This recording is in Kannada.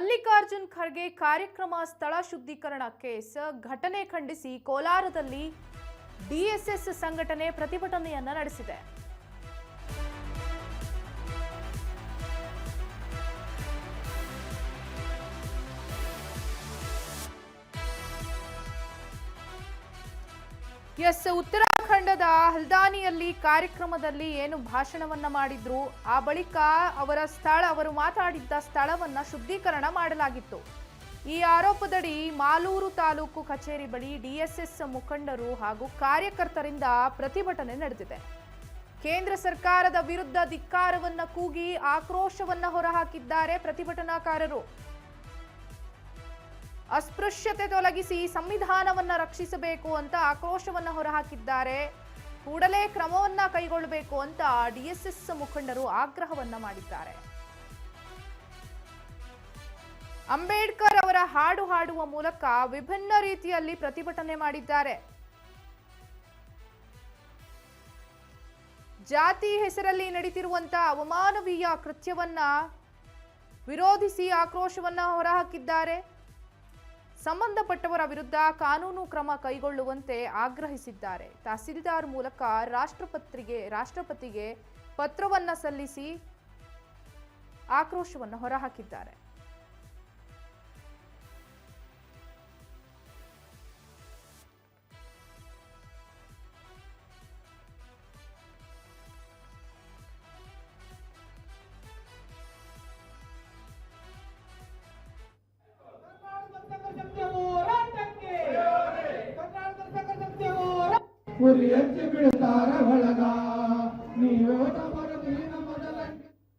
ಮಲ್ಲಿಕಾರ್ಜುನ್ ಖರ್ಗೆ ಕಾರ್ಯಕ್ರಮ ಸ್ಥಳ ಶುದ್ಧೀಕರಣ ಕೇಸ್ ಘಟನೆ ಖಂಡಿಸಿ ಕೋಲಾರದಲ್ಲಿ ಡಿಎಸ್ಎಸ್ ಸಂಘಟನೆ ಪ್ರತಿಭಟನೆಯನ್ನ ನಡೆಸಿದೆ. ಉತ್ತರಾಖಂಡದ ಹಲ್ದಾನಿಯಲ್ಲಿ ಕಾರ್ಯಕ್ರಮದಲ್ಲಿ ಏನು ಭಾಷಣವನ್ನ ಮಾಡಿದ್ರು, ಆ ಬಳಿಕ ಅವರು ಮಾತಾಡಿದ್ದ ಸ್ಥಳವನ್ನ ಶುದ್ಧೀಕರಣ ಮಾಡಲಾಗಿತ್ತು. ಈ ಆರೋಪದಡಿ ಮಾಲೂರು ತಾಲೂಕು ಕಚೇರಿ ಬಳಿ ಡಿಎಸ್ಎಸ್ ಮುಖಂಡರು ಹಾಗೂ ಕಾರ್ಯಕರ್ತರಿಂದ ಪ್ರತಿಭಟನೆ ನಡೆದಿದೆ. ಕೇಂದ್ರ ಸರ್ಕಾರದ ವಿರುದ್ಧ ಧಿಕ್ಕಾರವನ್ನ ಕೂಗಿ ಆಕ್ರೋಶವನ್ನ ಹೊರಹಾಕಿದ್ದಾರೆ ಪ್ರತಿಭಟನಾಕಾರರು. ಅಸ್ಪೃಶ್ಯತೆ ತೊಲಗಿಸಿ ಸಂವಿಧಾನವನ್ನ ರಕ್ಷಿಸಬೇಕು ಅಂತ ಆಕ್ರೋಶವನ್ನ ಹೊರಹಾಕಿದ್ದಾರೆ. ಕೂಡಲೇ ಕ್ರಮವನ್ನ ಕೈಗೊಳ್ಳಬೇಕು ಅಂತ ಡಿಎಸ್ಎಸ್ ಮುಖಂಡರು ಆಗ್ರಹವನ್ನ ಮಾಡಿದ್ದಾರೆ. ಅಂಬೇಡ್ಕರ್ ಅವರ ಹಾಡು ಹಾಡುವ ಮೂಲಕ ವಿಭಿನ್ನ ರೀತಿಯಲ್ಲಿ ಪ್ರತಿಭಟನೆ ಮಾಡಿದ್ದಾರೆ. ಜಾತಿ ಹೆಸರಲ್ಲಿ ನಡೀತಿರುವಂತಹ ಅವಮಾನವೀಯ ಕೃತ್ಯವನ್ನ ವಿರೋಧಿಸಿ ಆಕ್ರೋಶವನ್ನ ಹೊರಹಾಕಿದ್ದಾರೆ. ಸಂಬಂಧಪಟ್ಟವರ ವಿರುದ್ಧ ಕಾನೂನು ಕ್ರಮ ಕೈಗೊಳ್ಳುವಂತೆ ಆಗ್ರಹಿಸಿದ್ದಾರೆ. ತಹಸೀಲ್ದಾರ್ ಮೂಲಕ ರಾಷ್ಟ್ರಪತಿಗೆ ಪತ್ರವನ್ನ ಸಲ್ಲಿಸಿ ಆಕ್ರೋಶವನ್ನು ಹೊರಹಾಕಿದ್ದಾರೆ. ಉರಿಯಂತೆ ಬಿಡುತ್ತಾರ ಒಳಗ